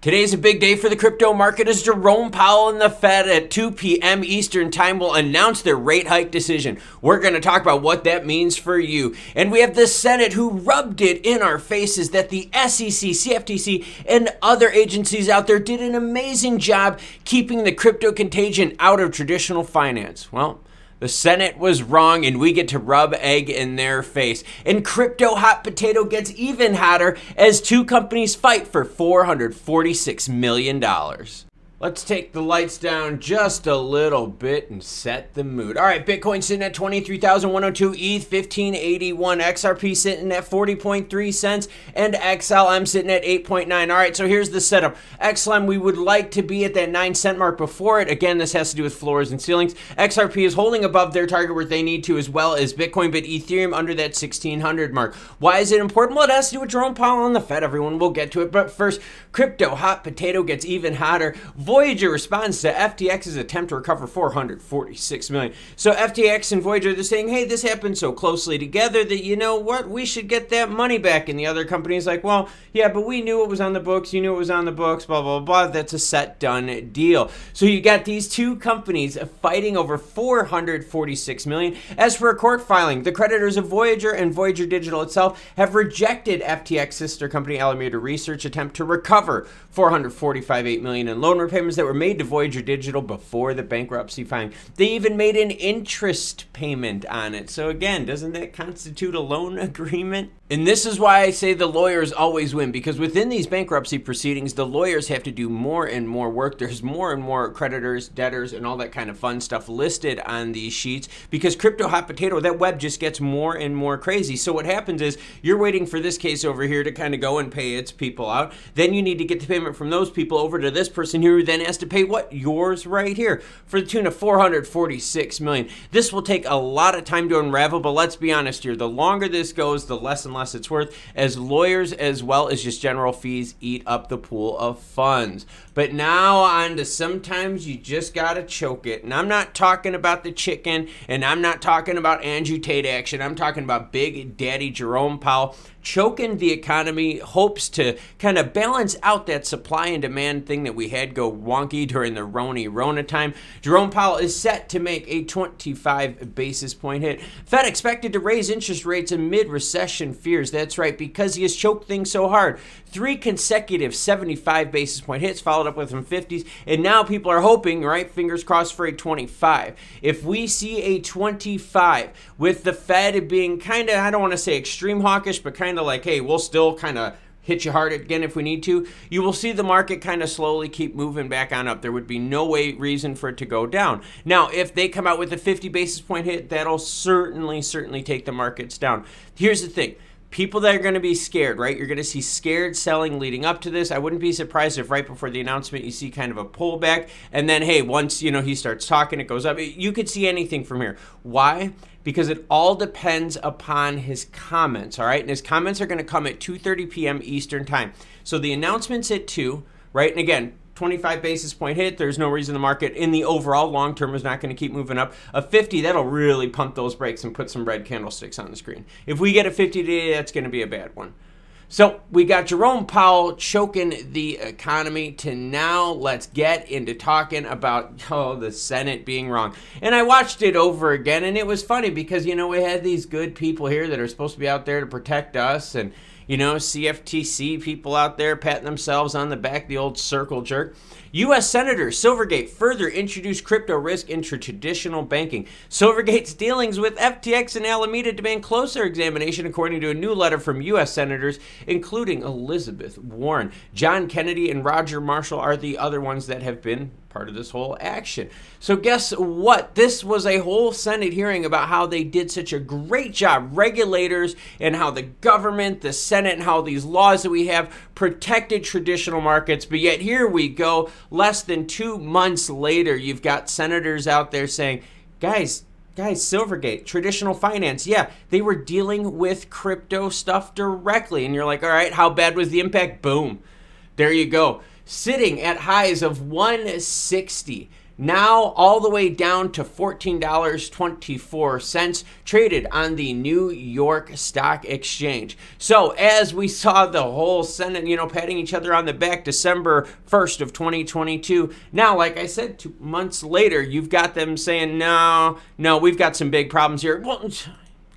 Today's a big day for the crypto market as Jerome Powell and the Fed at 2 p.m. Eastern time will announce their rate hike decision. We're going to talk about what that means for you. And we have the Senate who rubbed it in our faces that the SEC, CFTC, and other agencies out there did an amazing job keeping the crypto contagion out of traditional finance. Well, the Senate was wrong, and we get to rub egg in their face. And crypto hot potato gets even hotter as two companies fight for $446 million. Let's take the lights down just a little bit and set the mood. All right, Bitcoin sitting at 23,102, ETH 1581, XRP sitting at 40.3 cents, and XLM sitting at 8.9. All right, so here's the setup. XLM, we would like to be at that 9-cent mark before it. Again, this has to do with floors and ceilings. XRP is holding above their target where they need to, as well as Bitcoin, but Ethereum under that 1,600 mark. Why is it important? Well, it has to do with Jerome Powell and the Fed. Everyone will get to it. But first, crypto hot potato gets even hotter. Voyager responds to FTX's attempt to recover $446 million. So FTX and Voyager, they're saying, hey, this happened so closely together that, you know what, we should get that money back. And the other company's like, well, yeah, but we knew it was on the books. You knew it was on the books, blah, blah, blah. That's a set, done deal. So you got these two companies fighting over $446 million. As for a court filing, the creditors of Voyager and Voyager Digital itself have rejected FTX sister company Alameda Research attempt to recover $445.8 million in loan repayments that were made to Voyager Digital before the bankruptcy filing. They even made an interest payment on it. So again, doesn't that constitute a loan agreement? And this is why I say the lawyers always win, because within these bankruptcy proceedings, the lawyers have to do more and more work. There's more and more creditors, debtors, and all that kind of fun stuff listed on these sheets because crypto hot potato, that web just gets more and more crazy. So what happens is you're waiting for this case over here to kind of go and pay its people out. Then you need to get the payment from those people over to this person here who then has to pay what? Yours right here for the tune of $446 million. This will take a lot of time to unravel, but let's be honest here. The longer this goes, the less and less it's worth, as lawyers as well as just general fees eat up the pool of funds. But now on to sometimes you just gotta choke it. And I'm not talking about the chicken, and I'm not talking about Andrew Tate action. I'm talking about Big Daddy Jerome Powell choking the economy, hopes to kind of balance out that supply and demand thing that we had go wonky during the Rona time. Jerome Powell is set to make a 25 basis point hit. Fed expected to raise interest rates amid recession fears. That's right, because he has choked things so hard. 3 consecutive 75 basis point hits followed up with some 50s, and now people are hoping, right, fingers crossed, for a 25. If we see a 25 with the Fed being kind of, I don't want to say extreme hawkish, but kind of like, hey, we'll still kind of hit you hard again if we need to, you will see the market kind of slowly keep moving back on up. There would be no reason for it to go down. Now, if they come out with a 50 basis point hit, that'll certainly take the markets down. Here's the thing. People that are going to be scared, right? You're going to see scared selling leading up to this. I wouldn't be surprised if right before the announcement you see kind of a pullback. And then, hey, once, he starts talking, it goes up. You could see anything from here. Why? Because it all depends upon his comments, all right? And his comments are going to come at 2:30 p.m. Eastern time. So the announcement's at 2, right? And again, 25 basis point hit, there's no reason the market in the overall long term is not going to keep moving up. A 50, that'll really pump those brakes and put some red candlesticks on the screen. If we get a 50 today, that's going to be a bad one. So we got Jerome Powell choking the economy to now let's get into talking about the Senate being wrong. And I watched it over again, and it was funny because, we had these good people here that are supposed to be out there to protect us, and CFTC people out there patting themselves on the back, the old circle jerk. U.S. Senator Silvergate further introduced crypto risk into traditional banking. Silvergate's dealings with FTX and Alameda demand closer examination, according to a new letter from U.S. senators, including Elizabeth Warren. John Kennedy and Roger Marshall are the other ones that have been part of this whole action. So guess what? This was a whole Senate hearing about how they did such a great job, regulators, and how the government, the Senate, and how these laws that we have protected traditional markets. But yet here we go, less than 2 months later, you've got senators out there saying, guys, Silvergate, traditional finance, yeah, they were dealing with crypto stuff directly. And you're like, all right, how bad was the impact? Boom. There you go. Sitting at highs of 160. now all the way down to $14.24, traded on the New York Stock Exchange. So as we saw the whole Senate, patting each other on the back December 1st of 2022, now, like I said, 2 months later, you've got them saying, no, we've got some big problems here. Well,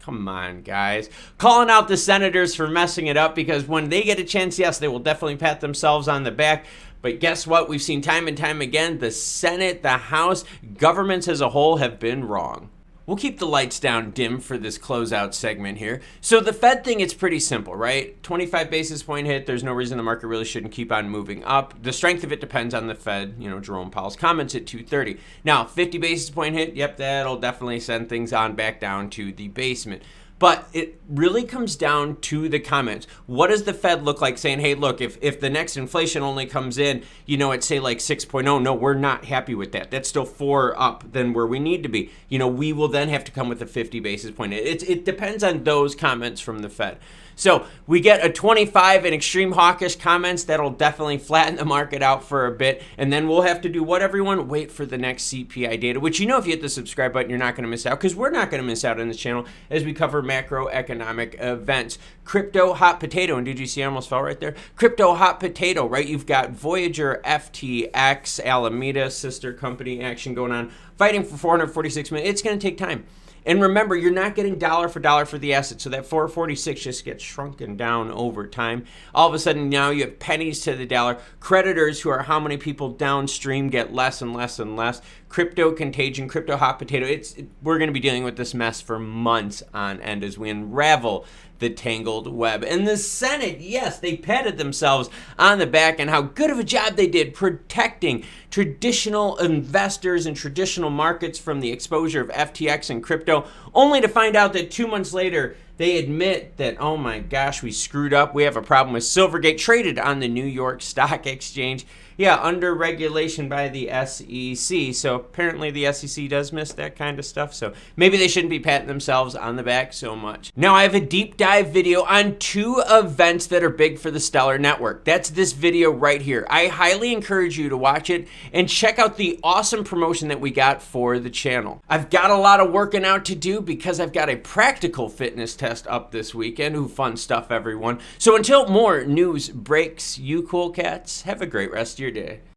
come on, guys. Calling out the senators for messing it up, because when they get a chance, yes, they will definitely pat themselves on the back. But guess what? We've seen time and time again, the Senate, the House, governments as a whole have been wrong. We'll keep the lights down dim for this closeout segment here. So the Fed thing, it's pretty simple, right? 25 basis point hit. There's no reason the market really shouldn't keep on moving up. The strength of it depends on the Fed. Jerome Powell's comments at 2:30. Now, 50 basis point hit. Yep, that'll definitely send things on back down to the basement. But it really comes down to the comments. What does the Fed look like saying, hey, look, if the next inflation only comes in, at say like 6.0, no, we're not happy with that. That's still 4 up than where we need to be. We will then have to come with a 50 basis point. It depends on those comments from the Fed. So we get a 25 in extreme hawkish comments. That'll definitely flatten the market out for a bit. And then we'll have to do what, everyone? Wait for the next CPI data, which if you hit the subscribe button, you're not going to miss out, because we're not going to miss out on this channel as we cover macroeconomic events. Crypto hot potato, and did you see I almost fell right there? Crypto hot potato, right? You've got Voyager, FTX, Alameda, sister company action going on, fighting for 446 million. It's going to take time. And remember, you're not getting dollar for dollar for the asset. So that 446 just gets shrunken down over time. All of a sudden, now you have pennies to the dollar. Creditors, who are how many people downstream, get less and less and less. Crypto contagion, crypto hot potato. We're going to be dealing with this mess for months on end as we unravel the tangled web. And the Senate, yes, they patted themselves on the back and how good of a job they did protecting traditional investors and traditional markets from the exposure of FTX and crypto, only to find out that 2 months later, they admit that, oh my gosh, we screwed up. We have a problem with Silvergate, traded on the New York Stock Exchange. Yeah, under regulation by the SEC. So apparently the SEC does miss that kind of stuff. So maybe they shouldn't be patting themselves on the back so much. Now I have a deep dive video on 2 events that are big for the Stellar Network. That's this video right here. I highly encourage you to watch it and check out the awesome promotion that we got for the channel. I've got a lot of working out to do because I've got a practical fitness test up this weekend. Ooh, fun stuff, everyone. So until more news breaks, you cool cats, have a great rest of your day.